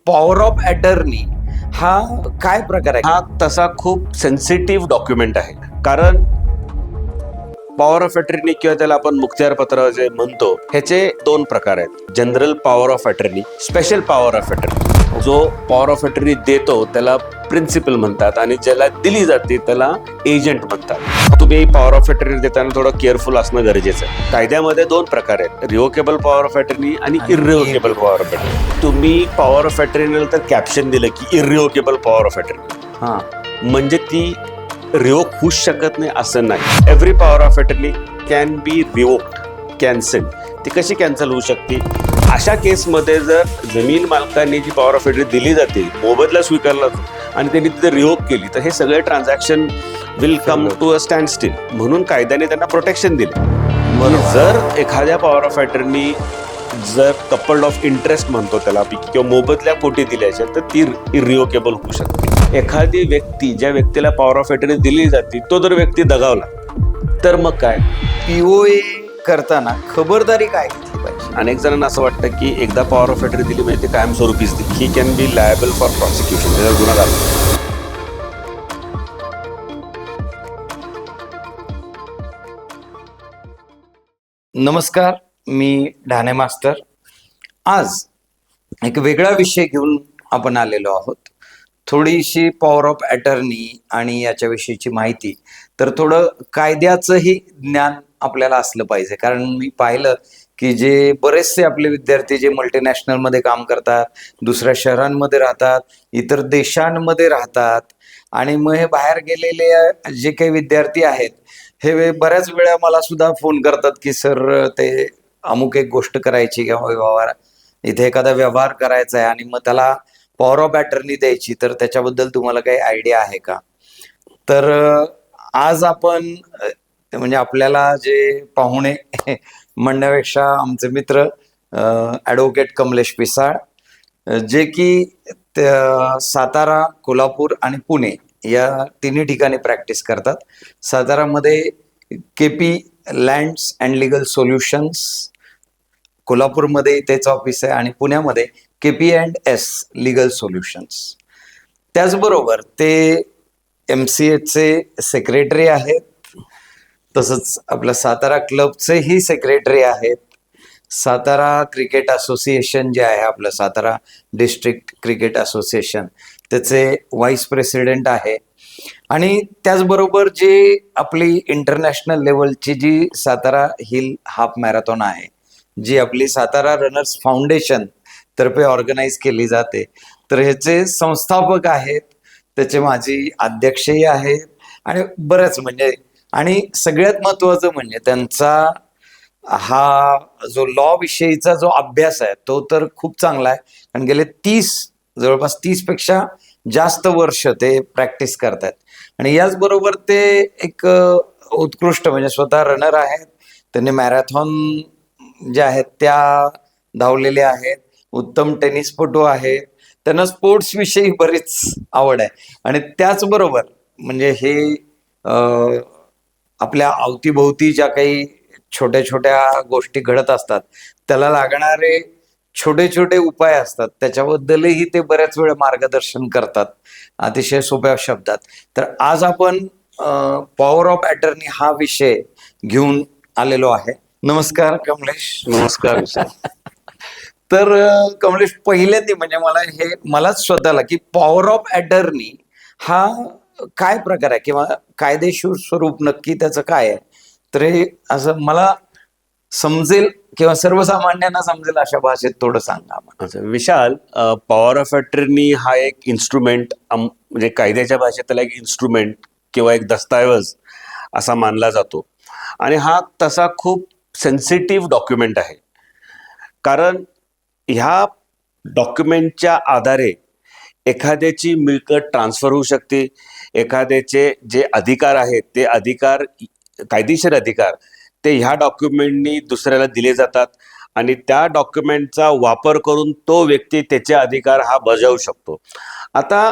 Power of attorney हा काय प्रकार आहे? हा तसा खूप सेन्सिटिव्ह डॉक्युमेंट आहे. कारण पॉवर ऑफ अटर्नी किंवा त्याला आपण मुखत्यारपत्र जे म्हणतो, ह्याचे दोन प्रकार आहेत. General power of attorney, special power of attorney. जो पॉवर ऑफ अटर्नी देतो त्याला प्रिन्सिपल म्हणतात आणि ज्याला दिली जाते त्याला एजंट म्हणतात. तुम्ही पॉवर ऑफ अटर्नी देताना थोडं केअरफुल असणं गरजेचं आहे. कायद्यामध्ये दोन प्रकार आहेत, रिव्होकेबल पॉवर ऑफ अटर्नी आणि इररिव्होकेबल पॉवर ऑफ अटर्नी. तुम्ही पॉवर ऑफ अटर्नी तर कॅप्शन दिलं की इररिव्होकेबल पॉवर ऑफ अटर्नी, हा म्हणजे ती रिवोक होऊच शकत नाही असं नाही. Every power of attorney can be revoked, cancel. ती कशी कॅन्सल होऊ शकते? अशा केसमध्ये जर जमीन मालकांनी जी पॉवर ऑफ अटर्नी दिली जाते, मोबदला स्वीकारला जातो आणि त्यांनी तिथे रिवोक केली, तर हे सगळे transaction will come to a standstill. म्हणून कायद्याने त्यांना प्रोटेक्शन दिले. जर एखाद्या पॉवर ऑफ अटर्नी जर कपल्ड ऑफ इंटरेस्ट म्हणतो त्याला किंवा मोबदल्या पोटी दिल्याच्या, तर ती इरिव्होकेबल होऊ शकते. एखादी व्यक्ती, ज्या व्यक्तीला पॉवर ऑफ अटर्नी दिली जाते, तो जर व्यक्ती दगावला तर मग काय? पीओए करताना खबरदारी काय घेतली पाहिजे? अनेक जणांना असं वाटतं की एकदा पॉवर ऑफ अटर्नी दिली म्हणजे ती कायमस्वरूपीच दिली. He can be liable for prosecution, त्याचा गुन्हा दाखल. नमस्कार, मी ढाणे मास्टर. आज एक वेगळा विषय घेऊन आपण आलेलो आहोत. थोडीशी पॉवर ऑफ अटर्नी आणि याच्याविषयीची माहिती, तर थोडं कायद्याचंही ज्ञान आपल्याला असलं पाहिजे. कारण मी पाहिलं की जे बरेचसे आपले विद्यार्थी जे मल्टीनॅशनलमध्ये काम करतात, दुसऱ्या शहरांमध्ये राहतात, इतर देशांमध्ये राहतात, आणि मग हे बाहेर गेलेले जे काही विद्यार्थी आहेत, हे बऱ्याच वेळा मला सुद्धा फोन करतात की सर, ते अमुक एक गोष्ट करायची किंवा व्यवहार, इथे एखादा व्यवहार करायचा आहे आणि मग त्याला पॉवर ऑफ अटर्नी द्यायची, तर त्याच्याबद्दल तुम्हाला काही आयडिया आहे का? तर आज आपण म्हणजे आपल्याला जे पाहुणे म्हणण्यापेक्षा आमचे मित्र ॲडव्होकेट कमलेश पिसाळ, जे की सातारा, कोल्हापूर आणि पुणे या तिन्ही ठिकाणी प्रॅक्टिस करतात. सातारामध्ये KP lands and legal solutions, कोल्हापूरमध्ये तेच ऑफिस आहे, आणि पुण्यामध्ये KP&S लीगल सोल्युशन्स. त्याचबरोबर ते MCAचे सेक्रेटरी आहेत, तसंच आपल्या सातारा क्लबचेही सेक्रेटरी आहेत. सातारा क्रिकेट असोसिएशन जे आहे, आपलं सातारा डिस्ट्रिक्ट क्रिकेट असोसिएशन, त्याचे व्हाईस प्रेसिडेंट आहे. आणि त्याचबरोबर जे आपली इंटरनॅशनल लेवलची जी सातारा हिल हाफ मॅरेथॉन आहे, जी आपली सातारा रनर्स फाउंडेशन तर्फे ऑर्गनाईज केली जाते, तर ह्याचे संस्थापक आहेत, त्याचे माजी अध्यक्षही आहेत, आणि बरेच म्हणजे, आणि सगळ्यात महत्त्वाचं म्हणजे त्यांचा हा जो लॉ विषयीचा जो अभ्यास आहे तो तर खूप चांगला आहे. आणि गेले जवळपास 30 पेक्षा जास्त वर्ष ते प्रॅक्टिस करतात. आणि याचबरोबर ते एक उत्कृष्ट म्हणजे स्वतः रनर आहेत. त्यांनी मॅरेथॉन ज्या आहेत त्या धावलेल्या आहेत. उत्तम टेनिसपटू आहे. त्यांना स्पोर्ट्स विषयी बरीच आवड आहे. आणि त्याचबरोबर म्हणजे हे आपल्या अवतीभोवती ज्या काही छोट्या छोट्या गोष्टी घडत असतात, त्याला लागणारे छोटे छोटे उपाय असतात, त्याच्याबद्दलही ते बऱ्याच वेळा मार्गदर्शन करतात अतिशय सोप्या शब्दात. तर आज आपण पॉवर ऑफ अटर्नी हा विषय घेऊन आलेलो आहे. नमस्कार कमलेश. नमस्कार. तर कमलेश, पहिल्यांदा म्हणजे मलाच स्वतःला की पॉवर ऑफ अटर्नी हा काय प्रकार आहे किंवा कायदेशीर स्वरूप नक्की त्याचं काय आहे, तर हे असं मला समजेल किंवा सर्वसामान्यांना समजेल अशा भाषेत थोडं सांगा. अच्छा विशाल, पॉवर ऑफ अटर्नी हा एक इन्स्ट्रुमेंट, म्हणजे कायद्याच्या भाषेत त्याला एक इन्स्ट्रुमेंट किंवा एक दस्तऐवज असा मानला जातो. आणि हा तसा खूप सेन्सिटिव्ह डॉक्युमेंट आहे. कारण ह्या डॉक्युमेंटच्या आधारे एखाद्याची मिळकत ट्रान्सफर होऊ शकते. एखाद्याचे जे अधिकार आहेत ते अधिकार, कायदेशीर अधिकार, ते ह्या डॉक्युमेंटनी दुसऱ्याला दिले जातात आणि त्या डॉक्युमेंटचा वापर करून तो व्यक्ती त्याचे अधिकार हा बजावू शकतो. आता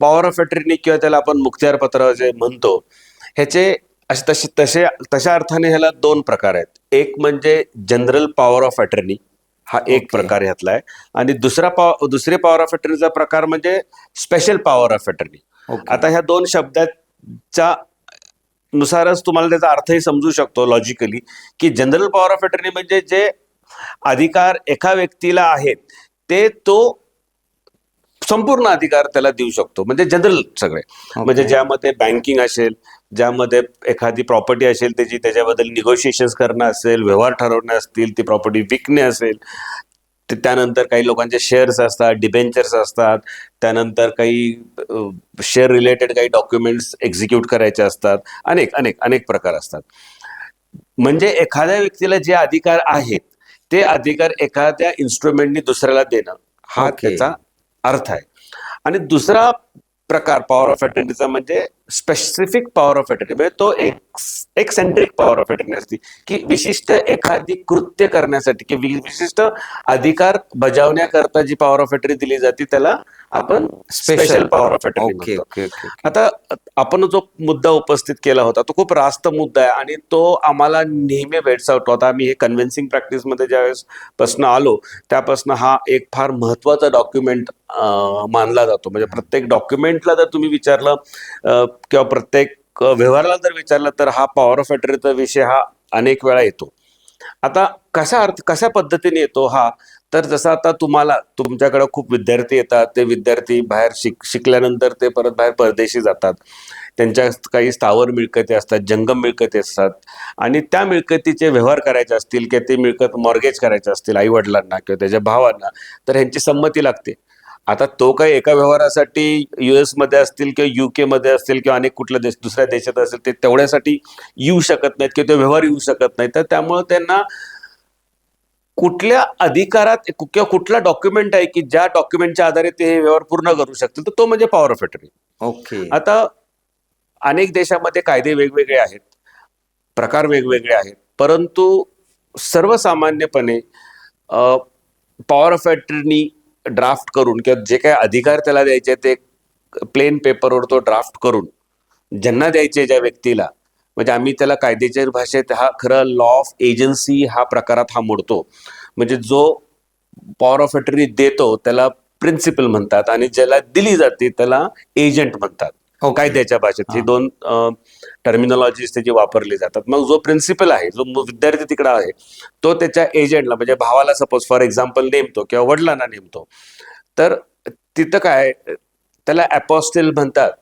पॉवर ऑफ अटर्नी किंवा त्याला आपण मुखत्यारपत्र जे म्हणतो, ह्याचे तशा अर्थाने ह्याला दोन प्रकार आहेत. एक म्हणजे जनरल पॉवर ऑफ अटर्नी हा एक Okay. प्रकार ह्यातला आहे. आणि दुसरे पॉवर ऑफ अटर्नीचा प्रकार म्हणजे special power of attorney. Okay. आता ह्या दोन शब्दाच्या नुसारच तुम्हाला त्याचा अर्थही समजू शकतो लॉजिकली, की जनरल पॉवर ऑफ अटर्नी म्हणजे जे अधिकार एका व्यक्तीला आहेत ते तो संपूर्ण अधिकार त्याला देऊ शकतो, म्हणजे जनरल सगळे. म्हणजे ज्यामध्ये बँकिंग असेल, ज्यामध्ये एखादी प्रॉपर्टी असेल त्याची, त्याच्याबद्दल निगोशिएशन करणं असेल, व्यवहार ठरवणे असतील, ती प्रॉपर्टी विकणे असेल, त्यानंतर काही लोकांचे शेअर्स असतात, डिबेंचर्स असतात, त्यानंतर काही शेअर रिलेटेड काही डॉक्युमेंट्स एक्झिक्यूट करायचे असतात, अनेक अनेक अनेक प्रकार असतात. म्हणजे एखाद्या व्यक्तीला जे अधिकार आहेत ते अधिकार एखाद्या इन्स्ट्रुमेंटनी दुसऱ्याला देणं हा Okay. त्याचा अर्थ आहे. आणि दुसरा प्रकार पॉवर ऑफ अटर्नीचा म्हणजे स्पेसिफिक पॉवर ऑफ अटर्नी, म्हणजे तो एक्सेंट्रिक पॉवर ऑफ अटर्नी असते, की विशिष्ट एखादी कृत्य करण्यासाठी की विशिष्ट अधिकार बजावण्याकरता जी पॉवर ऑफ अटर्नी दिली जाते त्याला आपण special power of attorney okay म्हणतो. Okay okay. आता आपण जो मुद्दा उपस्थित केला होता तो खूप रास्त मुद्दा आहे आणि तो आम्हाला नेहमी भेडसावतो. आता आम्ही हे कन्व्हिन्सिंग प्रॅक्टिसमध्ये ज्यावेळेस पासून आलो त्यापासून हा एक फार महत्वाचा डॉक्युमेंट मानला जातो. म्हणजे प्रत्येक डॉक्युमेंटला जर तुम्ही विचारलं किंवा प्रत्येक व्यवहाराला जर विचारलं तर हा पॉवर ऑफ अटर्नीचा विषय हा अनेक वेळा येतो. आता कशा पद्धतीने येतो हा, तर जसं आता तुमच्याकडे खूप विद्यार्थी येतात, ते विद्यार्थी बाहेर शिकल्यानंतर ते परत बाहेर परदेशी जातात, त्यांच्या काही स्थावर मिळकती असतात, जंगम मिळकती असतात, आणि त्या मिळकतीचे व्यवहार करायचे असतील किंवा ते मिळकत मॉर्गेज करायचे असतील आई वडिलांना किंवा त्याच्या भावांना, तर ह्यांची संमती लागते. आता तो काही एका व्यवहारासाठी US मध्ये असतील किंवा UK मध्ये असतील किंवा अनेक कुठल्या दुसऱ्या देशात असेल ते तेवढ्यासाठी येऊ शकत नाहीत किंवा ते व्यवहार येऊ शकत नाहीत. तर त्यामुळे त्यांना कुठल्या अधिकारात किंवा कुठला डॉक्युमेंट आहे की ज्या डॉक्युमेंटच्या आधारे ते हे व्यवहार पूर्ण करू शकतील, तर तो म्हणजे पॉवर ऑफ अटर्नी. ओके. आता अनेक देशामध्ये कायदे वेगवेगळे आहेत, प्रकार वेगवेगळे आहेत, परंतु सर्वसामान्यपणे पॉवर ऑफ अटर्नी ड्राफ्ट करून किंवा जे काही अधिकार त्याला द्यायचे ते प्लेन पेपरवर तो ड्राफ्ट करून ज्यांना द्यायचे, ज्या व्यक्तीला, म्हणजे आम्ही त्याला कायद्याच्या भाषेत हा खरं लॉ ऑफ एजन्सी हा प्रकारात हा मोडतो. म्हणजे जो पॉवर ऑफ अटर्नी देतो त्याला प्रिन्सिपल म्हणतात आणि ज्याला दिली जाते त्याला एजंट म्हणतात. कायद्याच्या भाषेत ही दोन टर्मिनॉलॉजीज त्याची वापरली जातात. मग जो प्रिन्सिपल आहे, जो विद्यार्थी तिकडे आहे, तो त्याच्या एजंटला म्हणजे भावाला सपोज फॉर एक्झाम्पल नेमतो किंवा वडिलांना नेमतो, तर तिथं काय त्याला अपोस्टिल म्हणतात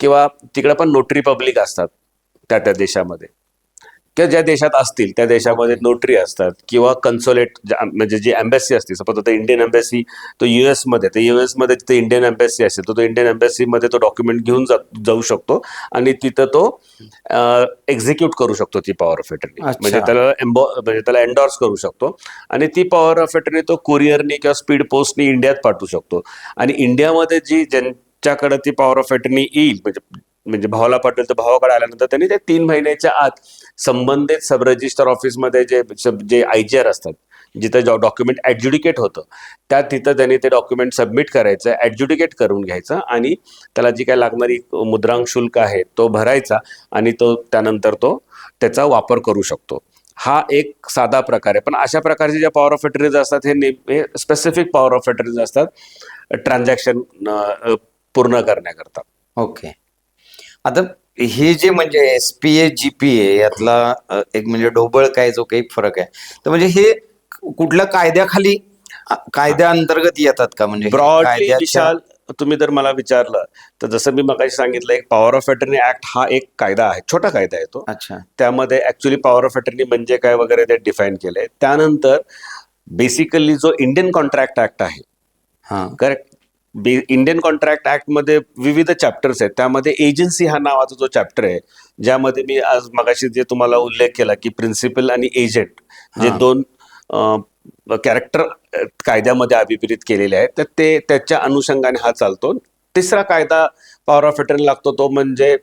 किंवा तिकडे पण नोटरी पब्लिक असतात त्या देशामध्ये, किंवा ज्या देशात असतील त्या देशामध्ये नोटरी असतात किंवा कन्सोलेट म्हणजे जी एम्बॅसी असते. सपोज आता इंडियन एम्बॅसी तो US मध्ये, तर US मध्ये तिथे इंडियन एम्बॅसी असेल तर तो इंडियन एम्बॅसी मध्ये तो डॉक्युमेंट घेऊन जाऊ शकतो आणि तिथं तो एक्झिक्यूट करू शकतो ती पॉवर ऑफ अटर्नी. म्हणजे त्याला एन्डॉर्स करू शकतो आणि ती पॉवर ऑफ अटर्नी तो कुरिअरनी किंवा स्पीड पोस्टनी इंडियात पाठवू शकतो. आणि इंडियामध्ये ज्यांच्याकडे ती पॉवर ऑफ अटर्नी येईल, म्हणजे भावाला पाठवेल तर भावाकडे आल्यानंतर त्यांनी ते 3 महिन्याच्या आत संबंधित सब रजिस्टर ऑफिसमध्ये जे IGR असतात, जिथं डॉक्युमेंट ऍडज्युडिकेट होतं, तिथं त्यांनी ते डॉक्युमेंट सबमिट करायचं, ऍडज्युडिकेट करून घ्यायचं आणि त्याला जी काय लागणारी मुद्रांक शुल्क आहे तो भरायचा आणि त्यानंतर तो त्याचा वापर करू शकतो. हा एक साधा प्रकार आहे. पण अशा प्रकारचे ज्या पॉवर ऑफ अटर्नीज असतात हे स्पेसिफिक पॉवर ऑफ अटर्नीज असतात ट्रान्झॅक्शन पूर्ण करण्याकरता. ओके. आता हे जे म्हणजे SPA GPA यातला एक म्हणजे ढोबळ काय जो काही फरक आहे, तर म्हणजे हे कुठल्या कायद्याखाली कायद्या अंतर्गत येतात का? म्हणजे ब्रॉडली विशाल तुम्ही जर मला विचारलं तर जसं मी मगाशी सांगितलं, एक पॉवर ऑफ अटर्नी ऍक्ट हा एक कायदा आहे, छोटा कायदा आहे तो. अच्छा. त्यामध्ये ऍक्च्युली पॉवर ऑफ अटर्नी म्हणजे काय वगैरे ते डिफाईन केलंय. त्यानंतर बेसिकली जो इंडियन कॉन्ट्रॅक्ट ऍक्ट आहे, करेक्ट, इंडियन कॉन्ट्रॅक्ट ऍक्ट मध्ये विविध चॅप्टर्स आहेत. त्यामध्ये एजन्सी हा नावाचा जो चॅप्टर आहे, ज्यामध्ये मी आज मगाशी जे तुम्हाला उल्लेख केला की प्रिन्सिपल आणि एजंट जे दोन कॅरेक्टर कायद्यामध्ये अभिप्रेत केलेले आहेत, तर ते त्याच्या अनुषंगाने हा चालतो. तिसरा कायदा पॉवर ऑफ अटर्नी लागतो तो म्हणजे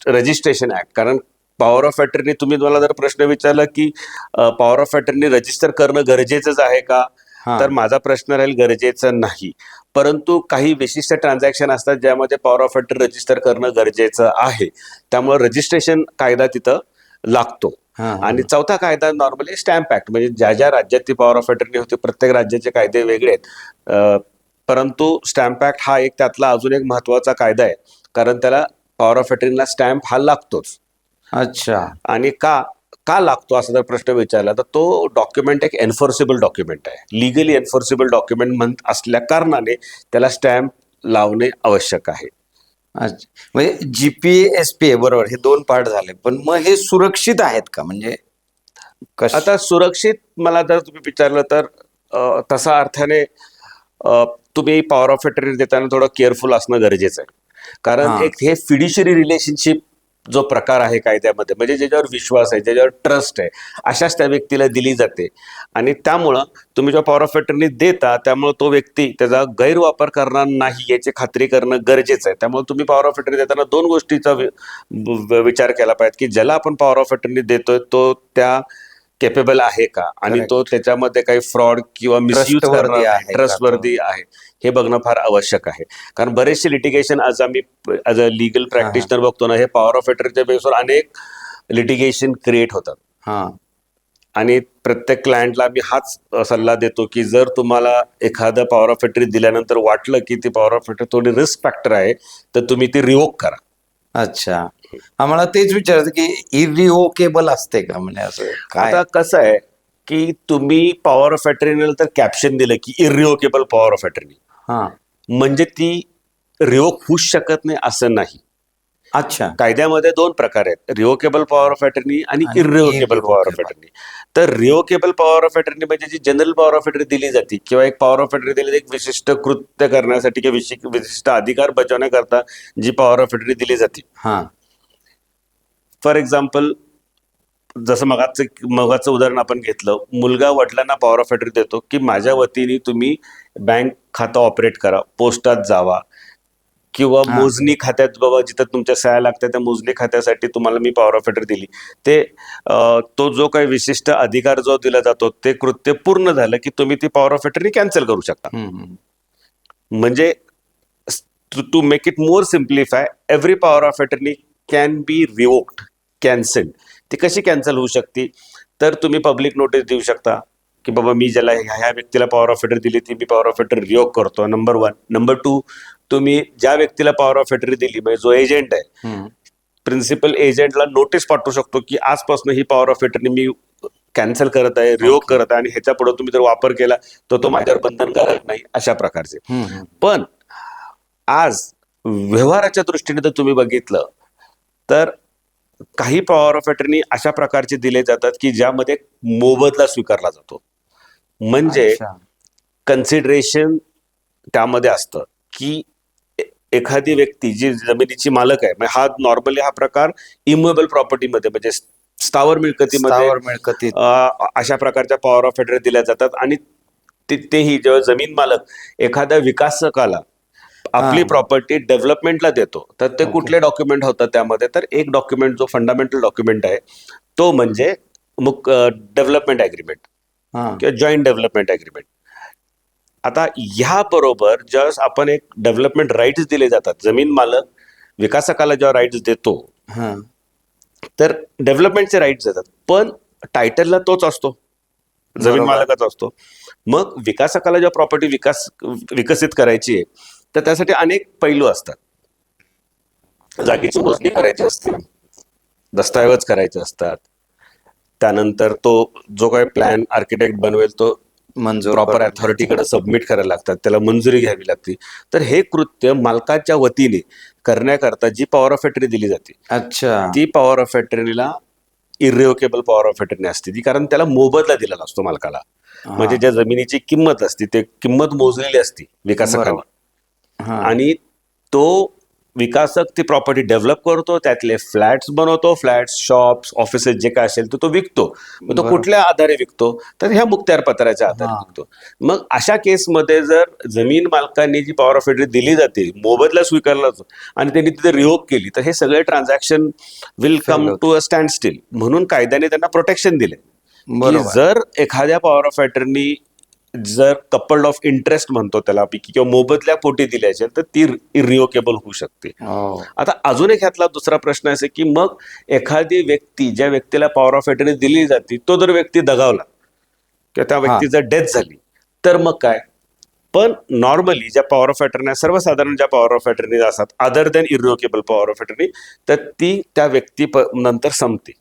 रजिस्ट्रेशन ऍक्ट. कारण पॉवर ऑफ अटर्नी, तुम्ही मला जर प्रश्न विचारला की पॉवर ऑफ अटर्नी रजिस्टर करणं गरजेचंच आहे का, तर माझा प्रश्न राहील गरजेचं नाही. परंतु काही विशिष्ट ट्रान्झॅक्शन असतात ज्यामध्ये पॉवर ऑफ अटर्नी रजिस्टर करणं गरजेचं आहे, त्यामुळे रजिस्ट्रेशन कायदा तिथं लागतो. हा, हा. आणि चौथा कायदा नॉर्मली स्टॅम्प ऍक्ट, म्हणजे ज्या ज्या राज्यात ती पॉवर ऑफ अटर्नी होती प्रत्येक राज्याचे कायदे वेगळे आहेत. परंतु स्टॅम्प ऍक्ट हा एक त्यातला अजून एक महत्वाचा कायदा आहे, कारण त्याला पॉवर ऑफ अटर्नीला स्टॅम्प हा लागतोच. अच्छा. आणि का का लागतो असा जर प्रश्न विचारला तर तो डॉक्युमेंट एक एन्फोर्सेबल डॉक्युमेंट आहे, लिगली एन्फोर्सेबल डॉक्युमेंट असल्या कारणाने त्याला स्टॅम्प लावणे आवश्यक आहे. अच्छा, म्हणजे GPSP बरोबर, हे दोन पार्ट झाले, पण मग हे सुरक्षित आहेत का? म्हणजे आता सुरक्षित मला जर तुम्ही विचारलं तर तसा अर्थाने तुम्ही पॉवर ऑफ अटर्नी देताना थोडं केअरफुल असणं गरजेचं आहे. कारण हा. एक हे फिड्युशरी रिलेशनशिप जो प्रकार आहे कायद्यामध्ये, म्हणजे ज्याच्यावर विश्वास आहे, ज्याच्यावर ट्रस्ट आहे, अशाच त्या व्यक्तीला दिली जाते. आणि त्यामुळं तुम्ही जेव्हा पॉवर ऑफ अटर्नी देता त्यामुळे तो व्यक्ती त्याचा गैरवापर करणार नाही याची खात्री करणं गरजेचं आहे. त्यामुळे तुम्ही पॉवर ऑफ अटर्नी देताना दोन गोष्टीचा विचार केला पाहिजे, की ज्याला आपण पॉवर ऑफ अटर्नी देतोय तो त्या केपेबल आहे का, आणि तो Correct. त्याच्यामध्ये काही फ्रॉड किंवा मिसयूज Trustworthy करणार आहे का तो? ट्रस्टवर्दी आहे हे बघणं फार आवश्यक आहे. कारण बरेचसे लिटिगेशन आज आम्ही ॲज अ लिगल प्रॅक्टिशनर बघतो ना, हे पॉवर ऑफ अटर्नीच्या बेसवर अनेक लिटिगेशन क्रिएट होतात. हा. आणि प्रत्येक क्लायंटला आम्ही हाच सल्ला देतो, की जर तुम्हाला एखादं पॉवर ऑफ अटर्नी दिल्यानंतर वाटलं की ती पॉवर ऑफ अटर्नी थोडी रिस्क फॅक्टर आहे तर तुम्ही ती रिवोक करा. अच्छा, आम्हाला तेच विचारायचं की इरिव्होकेबल असते का, म्हणजे असं काय? आता कसं आहे की तुम्ही पॉवर ऑफ अटर्नी तर कॅप्शन दिलं की इरिव्होकेबल पॉवर ऑफ अटर्नी, हा. म्हणजे ती रिवोक होऊच शकत नाही असं नाही. अच्छा. कायद्यामध्ये दोन प्रकार आहेत, रिव्होकेबल पॉवर ऑफ अटर्नी आणि आणि इरिव्होकेबल पॉवर ऑफ irrevocable. अटर्नी. तर रिव्होकेबल पॉवर ऑफ अटर्नी म्हणजे जी जनरल पॉवर ऑफ अटर्नी दिली जाते, किंवा एक पॉवर ऑफ अटर्नी दिली एक विशिष्ट कृत्य करण्यासाठी किंवा विशिष्ट अधिकार बजावण्याकरता जी पॉवर ऑफ अटर्नी दिली जाते. हा. फॉर एक्झाम्पल, जसं मगाचं उदाहरण आपण घेतलं, मुलगा वडिलांना पॉवर ऑफ अटर्नी देतो की माझ्या वतीने तुम्ही बँक खातं ऑपरेट करा, पोस्टात जावा, किंवा हा. मोजणी खात्यात बाबा जिथं तुमच्या सह्या लागतात त्या मोजणी खात्यासाठी तुम्हाला मी पॉवर ऑफ अटर्नी दिली. ते तो जो काही विशिष्ट अधिकार जो दिला जातो ते कृत्य पूर्ण झालं की तुम्ही ती पॉवर ऑफ अटर्नी कॅन्सल करू शकता. म्हणजे to make it more simplify, every power of attorney can be revoked, cancelled. ती कशी कॅन्सल होऊ शकते, तर तुम्ही पब्लिक नोटीस देऊ शकता की बाबा मी ज्याला ह्या व्यक्तीला पॉवर ऑफ अटर्नी दिली ती मी पॉवर ऑफ अटर्नी रिवोक करतो, नंबर 1. नंबर 2, तुम्ही ज्या व्यक्तीला पॉवर ऑफ अटर्नी दिली, म्हणजे जो एजंट आहे, प्रिन्सिपल एजंटला नोटीस पाठवू शकतो की आजपासून ही पॉवर ऑफ अटर्नी मी कॅन्सल करत आहे, रिवोक करत आहे, आणि ह्याच्या पुढे तुम्ही जर वापर केला तर तो माझ्यावर बंधनकारक नाही, अशा प्रकारचे. पण आज व्यवहाराच्या दृष्टीने जर तुम्ही बघितलं तर काही पॉवर ऑफ अटर्नी अशा प्रकारचे दिले जातात की ज्यामध्ये मोबदला स्वीकारला जातो. म्हणजे अच्छा. कन्सिडरेशन त्यामध्ये असतं की एखादी व्यक्ती जी जमिनीची मालक आहे, म्हणजे हा नॉर्मली हा प्रकार इमूवेबल प्रॉपर्टीमध्ये म्हणजे स्थावर मिळकतीमध्ये स्थावर मिळकतीत. अशा प्रकारच्या पॉवर ऑफ अटर्नी दिल्या जातात. आणि तेही जेव्हा जमीन मालक एखाद्या विकासकाला आपली प्रॉपर्टी डेव्हलपमेंटला देतो तर ते कुठले डॉक्युमेंट होतात त्यामध्ये, तर एक डॉक्युमेंट जो फंडामेंटल डॉक्युमेंट आहे तो म्हणजे डेव्हलपमेंट ॲग्रीमेंट किंवा जॉईंट डेव्हलपमेंट ॲग्रीमेंट. आता ह्याबरोबर ज्यावेळेस आपण एक डेव्हलपमेंट राईट्स दिले जातात, जमीन मालक विकासकाला जेव्हा राईट्स देतो तर डेव्हलपमेंटचे राईट्स देतात, पण टायटलला तोच असतो, जमीन मालकाचा असतो. मग विकासकाला जेव्हा प्रॉपर्टी विकसित करायची आहे तर त्यासाठी अनेक पैलू असतात. जागेची मोजणी करायची असते, दस्तऐवज करायचे असतात, त्यानंतर तो जो काही प्लॅन आर्किटेक्ट बनवेल तो मंजूर प्रॉपर अथॉरिटीकडे सबमिट करायला लागतात, त्याला मंजुरी घ्यावी लागते. तर हे कृत्य मालकाच्या वतीने करण्याकरता जी पॉवर ऑफ अटर्नी दिली जाते, अच्छा, ती पॉवर ऑफ अटर्नीला इरिव्होकेबल पॉवर ऑफ अटर्नी असते ती, कारण त्याला मोबदला दिलेला असतो मालकाला. म्हणजे ज्या जमिनीची किंमत असते ते किंमत मोजलेली असते विकासकाने, आणि तो विकासक ती प्रॉपर्टी डेव्हलप करतो, त्यातले फ्लॅट्स बनवतो, फ्लॅट्स, शॉप्स, ऑफिसेस जे काय असेल तो विकतो. मग तो कुठल्या आधारे विकतो, तर ह्या मुखत्यार पत्राच्या आधारे विकतो. मग अशा केसमध्ये जर जमीन मालकांनी जी पॉवर ऑफ अटर्नी दिली जाते, मोबदला स्वीकारला जातो आणि त्यांनी तिथे रिवोक केली, तर हे सगळे transaction will come to a standstill. म्हणून कायद्याने त्यांना प्रोटेक्शन दिले की जर एखाद्या पॉवर ऑफ अटर्नी जर कपल्ड ऑफ इंटरेस्ट म्हणतो त्याला किंवा मोबदल्या पोटी दिली असेल तर ती इरिओकेबल होऊ शकते. हो. आता अजून एक ह्यातला दुसरा प्रश्न असा की मग एखादी व्यक्ती ज्या व्यक्तीला पॉवर ऑफ अटर्नी दिली जाते तो जर व्यक्ती दगावला किंवा त्या व्यक्ती जर डेथ झाली तर मग काय. पण नॉर्मली ज्या पॉवर ऑफ अटर्नी सर्वसाधारण ज्या पॉवर ऑफ अटर्नी असतात other than irrevocable power of attorney तर ती त्या व्यक्ती नंतर संपते.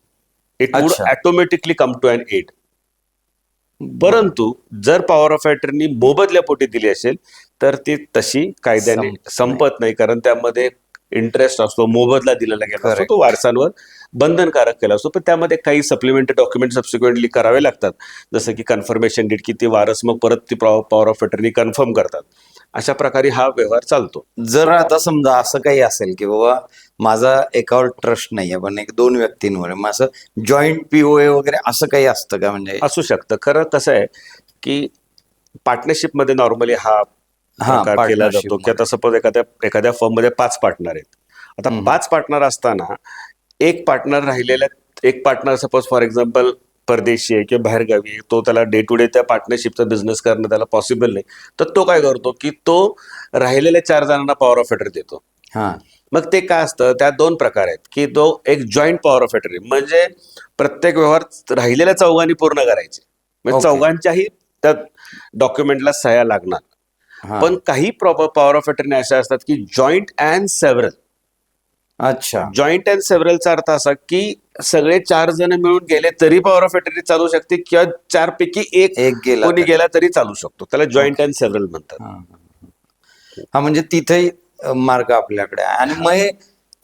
इट वुड अच्छा. Automatically come to an end. परंतु जर पॉवर ऑफ अटर्नी मोबदल्यापोटी दिली असेल तर ती तशी कायद्याने संपत नाही, कारण त्यामध्ये इंटरेस्ट असतो, मोबदला दिलेला गेला असतो, Correct. तो वारसांवर बंधनकारक केला असतो. पण त्यामध्ये काही सप्लिमेंटरी डॉक्युमेंट सबसिक्वेंटली करावे लागतात, जसं की कन्फर्मेशन डीड की ती वारस मग परत ती पॉवर ऑफ अटर्नी कन्फर्म करतात. अशा प्रकारे हा व्यवहार चालतो. जर आता समजा असं काही असेल की बाबा माझा एकावर ट्रस्ट नाहीये पण एक दोन व्यक्तींवर आहे, मग असं जॉईंट पीओए वगैरे असं काही असतं का? म्हणजे असू शकतं. खरं कसं आहे की पार्टनरशिपमध्ये नॉर्मली हा प्रकार केला partnership जातो की आता मध्ये. सपोज एखाद्या फर्ममध्ये 5 पार्टनर आहेत. आता 5 पार्टनर असताना एक पार्टनर सपोज फॉर एक्झाम्पल परदेशी आहे किंवा बाहेरगावी आहे, तो त्याला डे टू डे त्या पार्टनरशिपचा बिझनेस करणं त्याला पॉसिबल नाही, तर तो काय करतो की तो राहिलेल्या 4 जणांना पॉवर ऑफ अटर्नी देतो. हा मग ते काय असतं, त्यात 2 प्रकार आहेत की तो एक जॉईंट पॉवर ऑफ अटर्नी म्हणजे प्रत्येक व्यवहार राहिलेल्या चौघांनी पूर्ण करायचे, म्हणजे Okay. चौघांच्याही त्या डॉक्युमेंटला सह्या लागणार. हा. पण काही पॉवर ऑफ अटर्नी अशा असतात की जॉईंट अँड सेव्हरल. अच्छा. जॉईंट अँड सेव्हरलचा अर्थ असा की सगळे 4 जण मिळून गेले तरी पॉवर ऑफ अटर्नी चालू शकते किंवा 4 पैकी एक एक गेला कोणी तरी. गेला तरी चालू शकतो. त्याला जॉईंट अँड सेव्हरल म्हणतात. हा म्हणजे तिथेही मार्ग आपल्याकडे आहे. आणि मग हे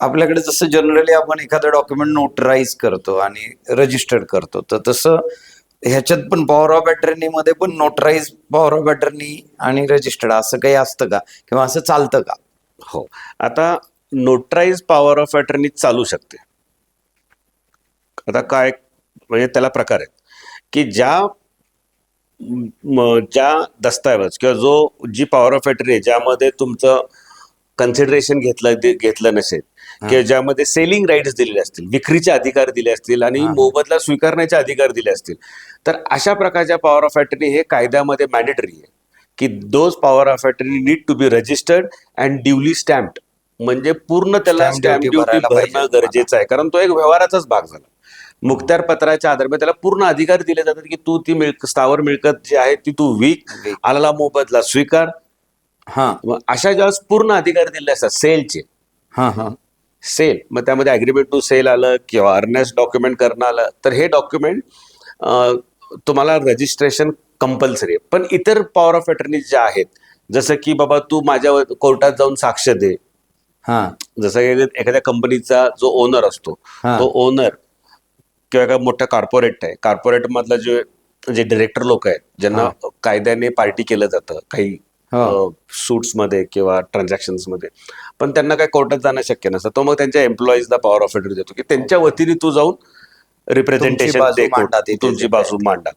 आपल्याकडे जसं जनरली आपण एखादं डॉक्युमेंट नोटराईज करतो आणि रजिस्टर्ड करतो, तर तसं ह्याच्यात पण पॉवर ऑफ अटर्नी मध्ये पण नोटराईज पॉवर ऑफ अटर्नी आणि रजिस्टर्ड असं काही असतं का, किंवा असं चालतं का? हो. आता नोटराईज पॉवर ऑफ अटर्नी चालू शकते. आता काय म्हणजे त्याला प्रकार आहेत की ज्या दस्तावेज किंवा जी पॉवर ऑफ अटर्नी ज्यामध्ये तुमचं कन्सिडरेशन घेतलं नसेल किंवा ज्यामध्ये सेलिंग राईट्स दिलेले असतील, विक्रीचे अधिकार दिले असतील आणि मोबदला स्वीकारण्याचे अधिकार दिले असतील, तर अशा प्रकारच्या पॉवर ऑफ अटर्नी हे कायद्यामध्ये मॅन्डेटरी आहे की those power of attorney need to be registered and duly stamped. म्हणजे पूर्ण त्याला Stamp स्टॅम्प duty ड्युटी भरायला पाहिजे भरणं गरजेचं आहे, कारण तो एक व्यवहाराचाच भाग झाला. मुखत्यार पत्राच्या आधारे त्याला पूर्ण अधिकार दिले जातात की तू ती स्थावर मिळकत जी आहे ती तू विक, विक. आलेला मोबदला स्वीकार. हा मग अशा ज्यावेळेस पूर्ण अधिकार दिले असतात सेलचे, हा हा सेल मग त्यामध्ये अग्रीमेंट टू सेल आलं किंवा अर्नेस्ट डॉक्युमेंट करणं आलं, तर हे डॉक्युमेंट तुम्हाला रजिस्ट्रेशन कंपल्सरी आहे. पण इतर पॉवर ऑफ अटर्नी ज्या आहेत, जसं की बाबा तू माझ्या कोर्टात जाऊन साक्ष दे, हा जसं की एखाद्या कंपनीचा जो ओनर असतो हा. तो ओनर किंवा एका मोठ्या कॉर्पोरेट आहे, कॉर्पोरेट मधला जे डिरेक्टर लोक आहेत ज्यांना कायद्याने पार्टी केलं जातं काही सूट्स मध्ये किंवा ट्रान्झॅक्शन्स मध्ये, पण त्यांना काय कोर्टात जाणं शक्य नसतं, तो मग त्यांच्या एम्प्लॉईजला पॉवर ऑफ अटर्नी देतो की त्यांच्या वतीने तू जाऊन रिप्रेझेंटेशन दे, तुमची बाजू मांडा.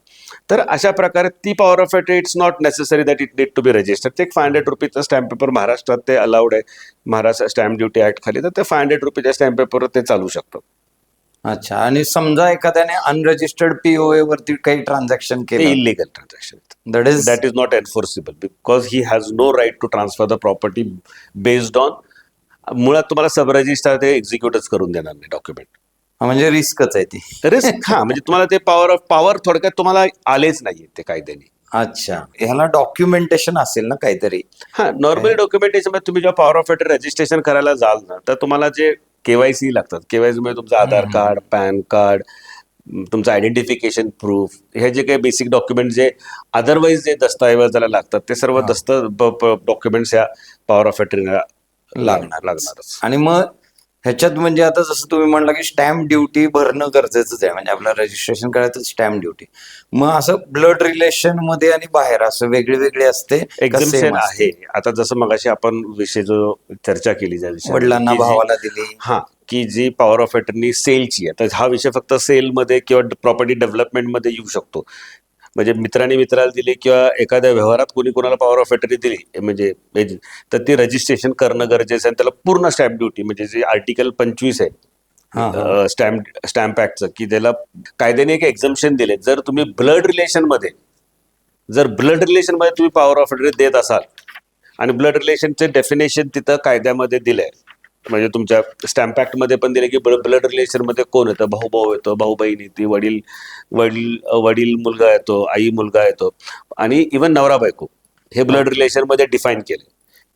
तर अशा प्रकारे ती power of attorney it's not necessary that it need to be registered. एक ₹500 स्टॅम्प पेपर महाराष्ट्रात ते अलाउड आहे, महाराष्ट्र स्टॅम्प ड्युटी ऍक्ट खाली, तर ते ₹500 स्टॅम्प पेपर ते चालू शकतं. अच्छा. आणि समजा एखाद्याने अनरजिस्टर्ड पीओए वरती काही ट्रान्झॅक्शन ते केलं, illegal transaction, that is not enforceable because he has no right to transfer the property based on, मुळात तुम्हाला सब रजिस्टर ते एक्झिक्युटच करून देणार नाही डॉक्युमेंट. म्हणजे रिस्कच आहे ती. रिस्क हा म्हणजे तुम्हाला ते पॉवर थोडक्यात तुम्हाला आलेच नाहीये ते कायद्याने. अच्छा. ह्याला डॉक्युमेंटेशन असेल ना काहीतरी? हा, नॉर्मली डॉक्युमेंटेशन मध्ये तुम्ही जेव्हा पॉवर ऑफ अटर्नी रजिस्ट्रेशन करायला जाल ना, तर तुम्हाला जे केवायसी लागतात, केवायसी मध्ये तुमचं आधार कार्ड, पॅन कार्ड, तुमचं आयडेंटिफिकेशन प्रूफ, हे जे काही बेसिक डॉक्युमेंट जे अदरवाईज जे दस्तऐवजाला लागतात ते सर्व डॉक्युमेंट्स या पॉवर ऑफ अटर्नीला लागणारच. आणि मग ह्याच्यात म्हणजे आता जसं तुम्ही म्हणला की स्टॅम्प ड्युटी भरणं गरजेचंच आहे, म्हणजे आपलं रजिस्ट्रेशन करायचं स्टॅम्प ड्युटी. मग असं ब्लड रिलेशन मध्ये आणि बाहेर असं वेगळी वेगळी असते? एक्झम्पशन आहे. आता जसं मगाशी आपण विषय जो चर्चा केली ज्या विषयी वडिलांना भावाला दिली, हा, की जी पॉवर ऑफ अटर्नी सेलची आहे, तर हा विषय फक्त सेलमध्ये किंवा प्रॉपर्टी डेव्हलपमेंटमध्ये येऊ शकतो. म्हणजे मित्राला दिली किंवा एखाद्या व्यवहारात कोणी कोणाला पॉवर ऑफ अटर्नी दिली म्हणजे तर ती रजिस्ट्रेशन करणं गरजेचं आहे. त्याला पूर्ण स्टॅम्प ड्युटी म्हणजे जे आर्टिकल 25 आहे स्टॅम्प ऍक्टचं, की त्याला कायद्याने एक एक्झम्पशन दिले. जर तुम्ही ब्लड रिलेशन मध्ये जर ब्लड रिलेशन मध्ये तुम्ही पॉवर ऑफ अटर्नी देत असाल आणि ब्लड रिलेशनचे डेफिनेशन तिथं कायद्यामध्ये दिलंय, म्हणजे तुमच्या स्टॅम्प ऍक्ट मध्ये पण दिले की ब्लड रिलेशन मध्ये कोण येतं, भाऊ भाऊ येतो, भाऊ बहीण येते, वडील वडील वडील मुलगा येतो, आई मुलगा येतो, आणि इव्हन नवरा बायको हे ब्लड रिलेशन मध्ये डिफाईन केले.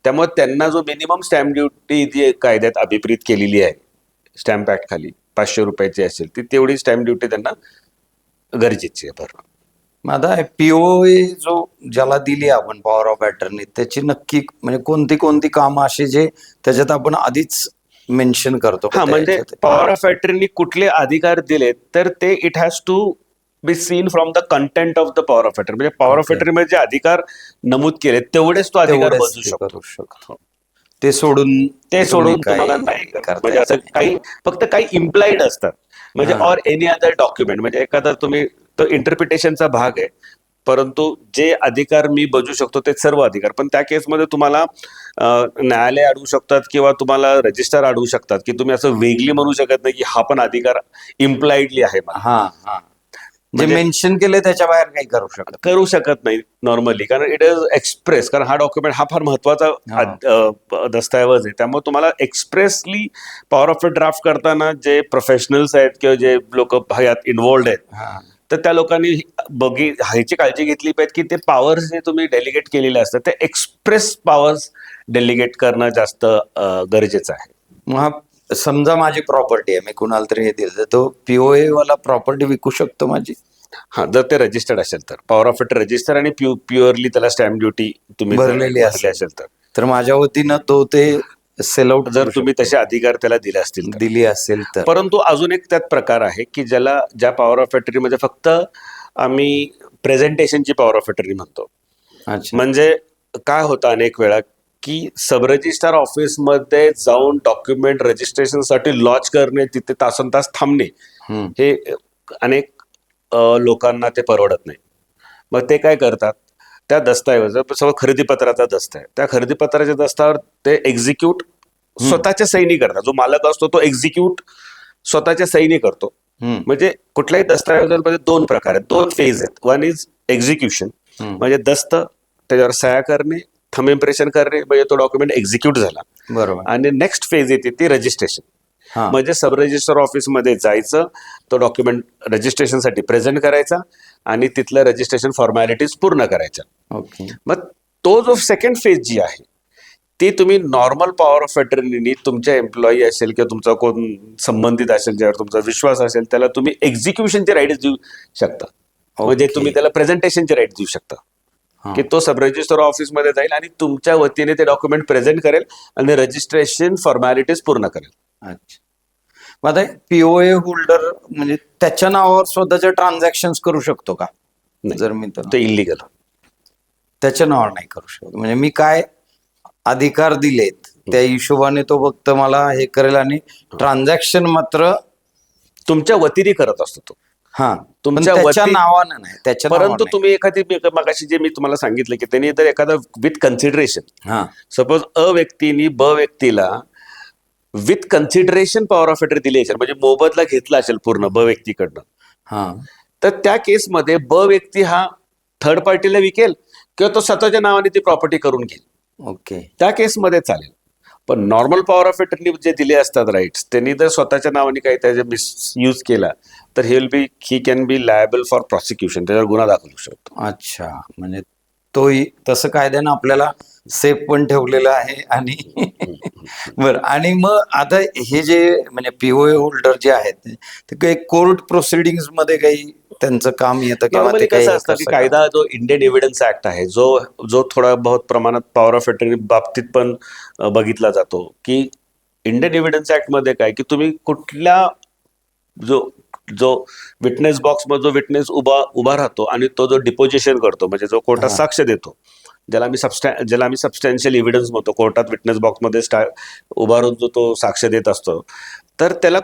त्यामुळे त्यांना जो मिनिमम स्टॅम्प ड्युटी जी कायद्यात अभिप्रेत केलेली आहे स्टॅम्प ऍक्ट खाली 500 रुपयाची असेल, ती तेवढी स्टॅम्प ड्युटी त्यांना गरजेची आहे भरणं. मग आता पीओए जो ज्याला दिली आपण पॉवर ऑफ अटर्नी, त्याची नक्की म्हणजे कोणती कोणती कामं अशी जे त्याच्यात आपण आधीच मेन्शन करतो का हा, म्हणजे त्याच्यात? पॉवर ऑफ अटर्नी कुठले अधिकार दिलेत तर ते it has to be seen from the content of the power of attorney. म्हणजे पॉवर ऑफ Okay. अटर्नी मध्ये जे अधिकार नमूद केले तेवढेच तो अधिकार तेवढेच बजू ते शकतो. करू शकतो. ते सोडून ते सोडून तुम्ही काही तुम्हाला नाही करता म्हणजे असं येत नाही. काही फक्त काही इम्प्लाइड असतात, म्हणजे हा. ऑर एनी अदर डॉक्युमेंट, म्हणजे एखादा तुम्ही तो इंटरप्रिटेशनचा भाग आहे, परंतु जे अधिकार मी बजू शकतो ते सर्व अधिकार. पण त्या केसमध्ये तुम्हाला न्यायालय अडवू शकतात किंवा तुम्हाला रजिस्टर अडवू शकतात की तुम्ही असं वेगळी म्हणू शकत नाही की हा पण अधिकार इम्प्लाइडली आहे मला. हा हा, जे म्हणजे- मेन्शन केले त्याच्या बाहेर काही करू शकत नाही नॉर्मली, कारण इट इज एक्सप्रेस, कारण हा डॉक्युमेंट हा फार महत्वाचा दस्तऐवज आहे. त्यामुळे तुम्हाला एक्सप्रेसली पॉवर ऑफ ड्राफ्ट करताना जे प्रोफेशनल्स आहेत किंवा जे लोक ह्यात इन्व्हॉल्ड आहेत, हा. तर त्या लोकांनी ह्याची काळजी घेतली पाहिजे की ते पॉवर्स जे तुम्ही डेलिगेट केलेले असतात ते एक्सप्रेस पॉवर्स डेलिगेट करणं जास्त गरजेचं आहे. मग हा समजा माझी प्रॉपर्टी आहे, मी कुणाला तरी हे दिलं, तर तो पीओए वाला प्रॉपर्टी विकू शकतो माझी? हा, जर ते रजिस्टर्ड असेल तर पॉवर ऑफ रजिस्टर आणि प्युअरली त्याला स्टॅम्प ड्युटी तुम्ही जर भरलेली भरली असेल असेल तर माझ्या वतीनं तो ते सेल आउट जर तुम्ही तसे अधिकार त्याला दिले असतील तर. दिली असेल तर. परंतु अजून एक त्यात प्रकार आहे की ज्या पॉवर ऑफ अटर्नी मध्ये फक्त आम्ही प्रेझेंटेशनची पॉवर ऑफ अटर्नी म्हणतो. अच्छा. म्हणजे काय होतं अनेक वेळा की सब रजिस्ट्रार ऑफिसमध्ये जाऊन डॉक्युमेंट रजिस्ट्रेशनसाठी लॉन्च करणे, तिथे तासन तास थांबणे, हम्म. हे अनेक लोकांना ते परवडत नाही. मग ते काय करतात, त्या दस्तऐवज सगळं खरेदीपत्राचा दस्त आहे, त्या खरेदीपत्राच्या दस्तावर ते एक्झिक्यूट स्वतःच्या सहीने करतात. जो मालक असतो तो एक्झिक्यूट स्वतःच्या सहीने करतो. हम्म. म्हणजे कुठल्याही दस्तऐवजामध्ये दोन प्रकार आहेत, दोन फेज आहेत. वन इज एक्झिक्युशन, हम्म. म्हणजे दस्त त्याच्यावर सह्या करणे, थंब इम्प्रेशन करणे, म्हणजे तो डॉक्युमेंट एक्झिक्यूट झाला. बरोबर. आणि नेक्स्ट फेज येते ती रजिस्ट्रेशन. हा. म्हणजे सब रजिस्टर ऑफिसमध्ये जायचं, तो डॉक्युमेंट रजिस्ट्रेशनसाठी प्रेझेंट करायचा आणि तिथलं रजिस्ट्रेशन फॉर्मॅलिटीज पूर्ण करायच्या. ओके. मग तो जो सेकंड फेज जी आहे ती तुम्ही नॉर्मल पॉवर ऑफ अटर्नी तुमच्या एम्प्लॉई असेल किंवा तुमचा कोण संबंधित असेल, ज्यावर तुमचा विश्वास असेल, त्याला तुम्ही एक्झिक्युशनचे राईट्स देऊ शकता. म्हणजे Okay. तुम्ही त्याला प्रेझेंटेशनचे राईट देऊ शकता हा. की तो सब रजिस्टर ऑफिसमध्ये जाईल आणि तुमच्या वतीने ते डॉक्युमेंट प्रेझेंट करेल आणि रजिस्ट्रेशन फॉर्मॅलिटीज पूर्ण करेल. अच्छा. मग आता पीओए होल्डर म्हणजे त्याच्या नावावर स्वतःचे ट्रान्झॅक्शन करू शकतो का? नाही. जर मी ते इलिगल. त्याच्या नावावर नाही करू शकत. म्हणजे मी काय अधिकार दिलेत त्या हिशोबाने तो फक्त मला हे करेल आणि ट्रान्झॅक्शन मात्र तुमच्या वतीने करत असतो तो. हा, पण तुमच्या त्याच्या वती- नावानं नाही, त्याच्या परंतु नावानं तुम्ही एखादी मगाशी जे मी तुम्हाला सांगितलं की त्यांनी जर एखादा विथ कन्सिडरेशन, नाही. हा. सपोज अ व्यक्तीने ब व्यक्तीला with consideration power of attorney दिली असेल, म्हणजे मोबदला घेतला असेल पूर्ण ब व्यक्तीकडनं, हा. तर त्या केसमध्ये ब व्यक्ती हा थर्ड पार्टीला विकेल किंवा तो स्वतःच्या नावाने ती प्रॉपर्टी करून घेईल, ओके. त्या केसमध्ये चालेल. पण नॉर्मल पॉवर ऑफ अटर्नी जे दिले असतात राईट्स, त्यांनी जर स्वतःच्या नावाने काही त्याचा मिसयूज केला तर he can be liable for prosecution, त्याच्यावर गुन्हा दाखल होऊ शकतो. अच्छा. म्हणजे तोही तसं कायद्यानं आपल्याला सेफ पण ठेवलेलं आहे. आणि बरं, आणि मग आता हे जे म्हणजे पीओए होल्डर जे आहेत ते काही कोर्ट प्रोसिडिंग मध्ये काही त्यांचं काम येतं किंवा नॉर्मली ते काही कसं असतं की कसं कायदा जो इंडियन एव्हिडन्स ऍक्ट आहे, जो थोडा बहुत प्रमाणात पॉवर ऑफ अटर्नी बाबतीत पण बघितला जातो, की इंडियन एव्हिडन्स ऍक्ट मध्ये काय की कुठल्या जो विटनेस बॉक्स मध्ये जो विटनेस उभा राहतो आणि तो जो डिपोजिशन करतो, म्हणजे जो कोर्टात हा. साक्ष देतो, ज्याला आम्ही सबस्टॅन्शियल एव्हिडन्स म्हणतो, कोर्टात विटनेस बॉक्समध्ये उभा राहून जो तो साक्ष देत असतो, तर त्याला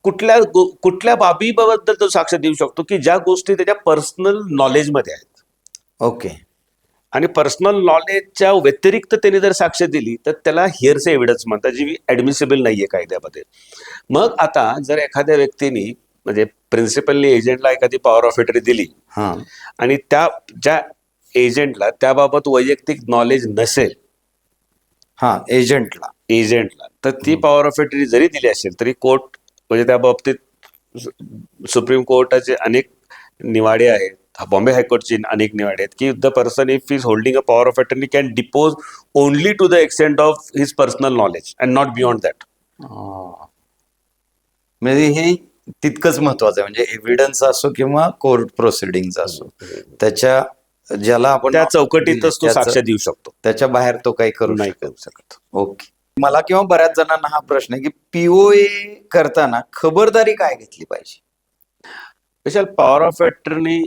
कुठल्या बाबीबद्दल तो साक्ष देऊ शकतो की ज्या गोष्टी त्याच्या पर्सनल नॉलेजमध्ये आहेत. ओके. आणि पर्सनल नॉलेजच्या व्यतिरिक्त त्यांनी जर साक्ष दिली तर त्याला हिअरसे एव्हिडन्स म्हणतात, जी ऍडमिसिबल नाहीये कायद्यामध्ये. मग आता जर एखाद्या व्यक्तीने म्हणजे प्रिन्सिपलनी एजंटला एखादी पॉवर ऑफ अटर्नी दिली हा. आणि ज्या एजंटला त्याबाबत वैयक्तिक नॉलेज नसेल हा एजंटला, तर ती पॉवर ऑफ अटर्नी जरी दिली असेल तरी कोर्ट म्हणजे त्या बाबतीत सुप्रीम कोर्टाचे अनेक निवाडे आहेत, बॉम्बे हायकोर्टचे अनेक निवाडे आहेत की the person if is holding a power of attorney can depose only to the extent of his personal knowledge and not beyond that. म्हणजे हे तितकंच महत्वाचं आहे, म्हणजे एव्हिडन्स असो किंवा कोर्ट प्रोसिडिंग असो, त्याच्या ज्याला आपण त्या चौकटीतच तो त्याचं- साक्ष देऊ शकतो, त्याच्या बाहेर तो काही करू नाही शकत. करू शकत. ओके. मला किंवा बऱ्याच जणांना हा प्रश्न आहे की पीओए करताना खबरदारी काय घेतली पाहिजे? विशाल, पॉवर ऑफ अटर्नी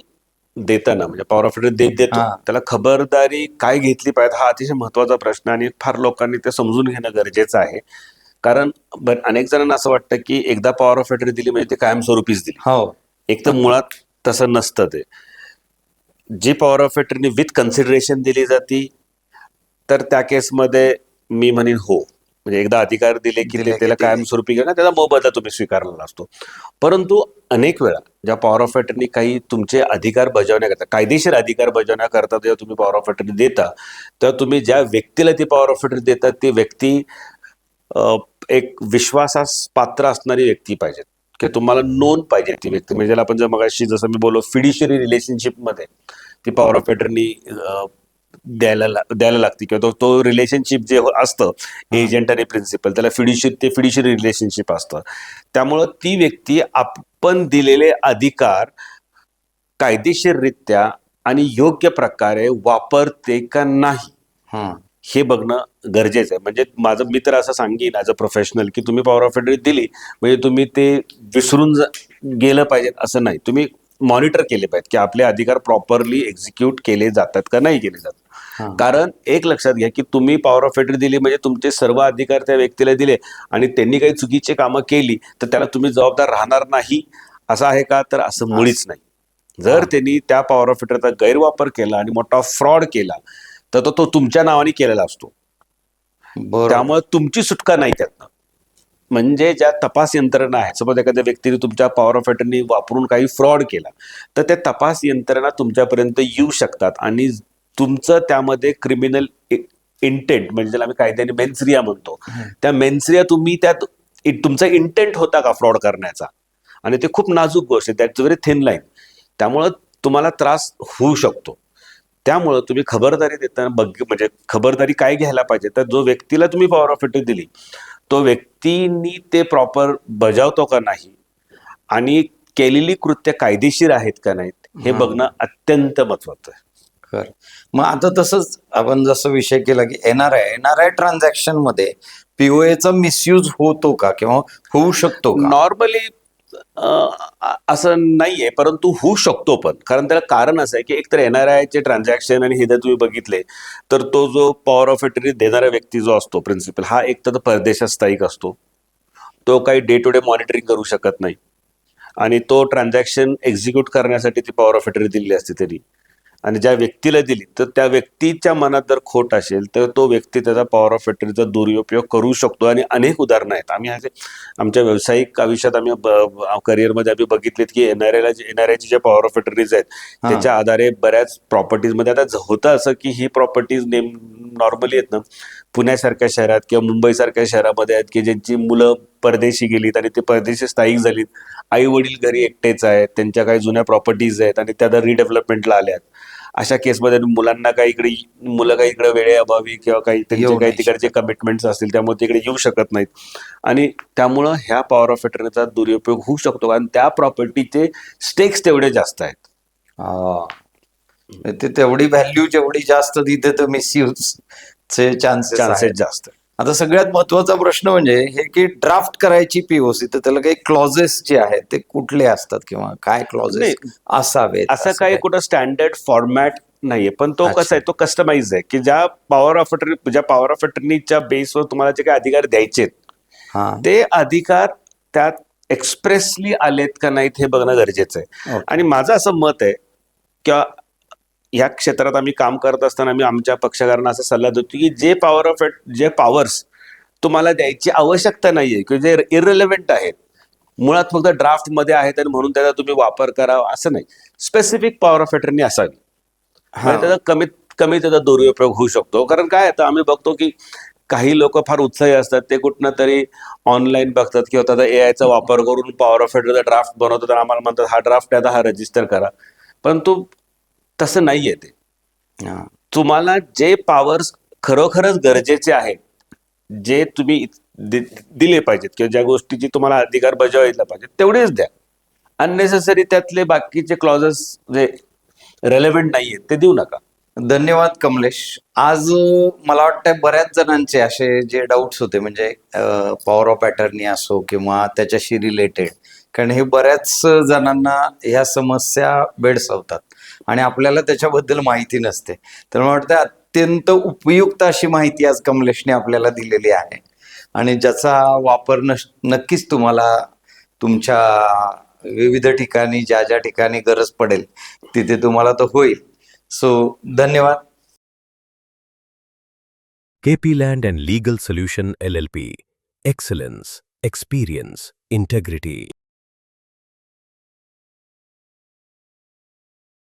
देताना म्हणजे पॉवर ऑफ अटर्नी देतो हा. त्याला खबरदारी काय घेतली पाहिजे हा अतिशय महत्वाचा प्रश्न आणि फार लोकांनी ते समजून घेणं गरजेचं आहे. कारण अनेक जणांना असं वाटतं की एकदा पॉवर ऑफ अटर्नी दिली म्हणजे ते कायमस्वरूपीच दिली. हो, एक तर मुळात तसं नसतं. ते जी power of attorney with consideration दिली जाते तर त्या केसमध्ये मी म्हणेन हो, म्हणजे एकदा अधिकार दिले की दिले ते की त्याला दिले. कायमस्वरूपी घेणं त्याचा मोबदला तुम्ही स्वीकारलेला असतो. परंतु अनेक वेळा ज्या पॉवर ऑफ अटर्नी काही तुमचे अधिकार बजावण्याकरता, कायदेशीर अधिकार बजावण्याकरता जेव्हा तुम्ही पॉवर ऑफ अटर्नी देता तेव्हा तुम्ही ज्या व्यक्तीला ती पॉवर ऑफ अटर्नी देतात ती व्यक्ती एक विश्वासास पात्र असणारी व्यक्ती पाहिजे, की तुम्हाला नोंद पाहिजे ती व्यक्ती. म्हणजे ज्याला आपण जर मगाशी जसं मी बोललो फिड्युशियरी रिलेशनशिपमध्ये ती पॉवर ऑफ अटर्नी द्यायला लागते किंवा तो रिलेशनशिप जे असतं एजंट आणि प्रिन्सिपल त्याला फिड्युशियरी रिलेशनशिप असतं. त्यामुळं ती व्यक्ती आपण दिलेले अधिकार कायदेशीररित्या आणि योग्य प्रकारे वापरते का नाही हं. हे बघणं गरजेचं आहे. म्हणजे मी तर असं सांगेन ॲज अ प्रोफेशनल की तुम्ही पॉवर ऑफ अटर्नी दिली म्हणजे तुम्ही ते विसरून गेलं पाहिजे असं नाही. तुम्ही मॉनिटर केले पाहिजेत की आपले अधिकार प्रॉपरली एक्झिक्यूट केले जातात का नाही केले जातात. हं. कारण एक लक्षात घ्या की तुम्ही पॉवर ऑफ अटर्नी दिली म्हणजे तुमचे सर्व अधिकार त्या व्यक्तीला दिले आणि त्यांनी काही चुकीची कामं केली तर त्याला तुम्ही जबाबदार राहणार नाही असं आहे का? तर असं मुळीच नाही. जर त्यांनी त्या पॉवर ऑफ अटर्नीचा गैरवापर केला आणि मोठा फ्रॉड केला तर तो तुमच्या नावाने केलेला असतो. बरोबर. त्यामुळे तुमची सुटका नाही त्यातनं. म्हणजे ज्या तपास यंत्रणा आहे, सपोज एखाद्या व्यक्तीने तुमच्या पॉवर ऑफ अटर्नी वापरून काही फ्रॉड केला तर त्या तपास यंत्रणा तुमच्यापर्यंत येऊ शकतात आणि तुमचं त्यामध्ये क्रिमिनल इंटेंट म्हणजे ज्याला आम्ही कायद्याने मेन्सरिया म्हणतो, त्या मेन्सरिया तुम्ही त्यात तुमचा इंटेंट होता का फ्रॉड करण्याचा, आणि ते खूप नाजूक गोष्ट आहे, दॅट्स व्हेरी थिन लाईन. त्यामुळं तुम्हाला त्रास होऊ शकतो. त्यामुळं तुम्ही खबरदारी देताना म्हणजे खबरदारी काय घ्यायला पाहिजे, तर जो व्यक्तीला तुम्ही पॉवर ऑफ अटर्नी दिली तो व्यक्तीनी ते प्रॉपर बजावतो का नाही आणि केलेली कृत्य कायदेशीर आहेत का नाहीत हे बघणं अत्यंत महत्वाचं आहे. खरं. मग आता तसंच आपण जसं विषय केला की एनआरआय ट्रान्झॅक्शन मध्ये पीओएचा मिसयूज होतो का किंवा होऊ शकतो का? नॉर्मली असं नाहीये, परंतु होऊ शकतो पण. कारण त्याला कारण असं आहे की एकतर एनआरआयचे ट्रान्झॅक्शन आणि हे जर तुम्ही बघितले तर तो जो पॉवर ऑफ अटर्नी देणारा व्यक्ती जो असतो प्रिन्सिपल हा एक तर परदेशात स्थायिक असतो, तो काही डे टू डे मॉनिटरिंग करू शकत नाही आणि तो ट्रान्झॅक्शन एक्झिक्यूट करण्यासाठी ती पॉवर ऑफ अटर्नी दिलेली असते त्यांनी. आणि ज्या व्यक्तीला दिली तर त्या व्यक्तीच्या मनात जर खोट असेल तर तो व्यक्ती त्याचा पॉवर ऑफ अटर्नीचा दुरुपयोग करू शकतो. आणि अनेक उदाहरणं आहेत. आम्ही आमच्या व्यावसायिक आयुष्यात आम्ही करिअरमध्ये आम्ही बघितलेत की एनआरआयचे जे पॉवर ऑफ अटर्नीज आहेत त्याच्या आधारे बऱ्याच प्रॉपर्टीजमध्ये आता होतं असं की ही प्रॉपर्टीज नॉर्मली आहेत ना पुण्यासारख्या शहरात किंवा मुंबईसारख्या शहरामध्ये आहेत की ज्यांची मुलं परदेशी गेलीत आणि ते परदेशी स्थायिक झालीत, आई वडील घरी एकटेच आहेत, त्यांच्या काही जुन्या प्रॉपर्टीज आहेत आणि त्या रिडेव्हलपमेंटला आल्यात. अशा केसमध्ये मुलं काही इकडे वेळेअभावी किंवा काही त्यांचे काही तिकडचे कमिटमेंट्स असतील त्यामुळे ते इकडे येऊ शकत नाहीत आणि त्यामुळं ह्या पॉवर ऑफ अटर्नीचा दुरुपयोग होऊ शकतो कारण त्या प्रॉपर्टीचे स्टेक्स तेवढे जास्त आहेत. ते तेवढी व्हॅल्यू जेवढी जास्त तिथे तर मिसयूज चे चान्सेस जास्त. आता सगळ्यात महत्वाचा प्रश्न म्हणजे हे की ड्राफ्ट करायची पीओसी तर त्याला काही क्लॉजेस जे आहेत ते कुठले असतात किंवा काय क्लॉजेस असावेत? असं काही कुठं स्टँडर्ड फॉर्मॅट नाहीये, पण तो कसा आहे तो कस्टमाइज आहे की ज्या पॉवर ऑफ अटर्नीच्या बेसवर तुम्हाला जे काही अधिकार द्यायचे ते अधिकार त्यात एक्सप्रेसली आलेत का नाहीत हे बघणं गरजेचं आहे. आणि माझं असं मत आहे किंवा ह्या क्षेत्रात आम्ही काम करत असताना आम्ही आमच्या पक्षकारांना असा सल्ला देतो की जे पॉवर्स तुम्हाला द्यायची आवश्यकता नाहीये किंवा जे इररिलेव्हंट आहेत, मुळात फक्त ड्राफ्ट मध्ये आहेत आणि म्हणून त्याचा तुम्ही वापर करावा असं नाही. स्पेसिफिक पॉवर ऑफ अटर्नी असावी. म्हणजे त्याचा कमीत कमी त्याचा दुरुपयोग होऊ शकतो. कारण काय आहे, तर आम्ही बघतो की काही लोक फार उत्साही असतात, ते कुठनं तरी ऑनलाईन बघतात किंवा त्याचा एआयचा वापर करून पॉवर ऑफ अटर्नीचा ड्राफ्ट बनवतात आणि आम्हाला म्हणतात हा ड्राफ्ट आहे, आता हा रजिस्टर करा. परंतु तसं नाहीये ते. हा. तुम्हाला जे पॉवर्स खरोखरच गरजेचे आहेत, जे तुम्ही दिले पाहिजेत किंवा ज्या गोष्टीची तुम्हाला अधिकार बजावला पाहिजे तेवढेच द्या. अननेसेसरी त्यातले बाकीचे क्लॉजेस जे रेलेव्हंट नाहीयेत ते देऊ नका. धन्यवाद कमलेश. आज मला वाटतं बऱ्याच जणांचे असे जे डाऊट्स होते, म्हणजे पॉवर ऑफ अटर्नी असो किंवा त्याच्याशी रिलेटेड, कारण हे बऱ्याच जणांना ह्या समस्या भेडसावतात आणि आपल्याला त्याच्याबद्दल माहिती नसते. तर मला वाटतं अत्यंत उपयुक्त अशी माहिती आज कमलेशने आपल्याला दिलेली आहे आणि ज्याचा वापर नक्कीच तुम्हाला तुमच्या विविध ठिकाणी ज्या ज्या ठिकाणी गरज पडेल तिथे तुम्हाला तो होईल. सो धन्यवाद. KP Land and Legal Solution LLP. Excellence, experience, integrity.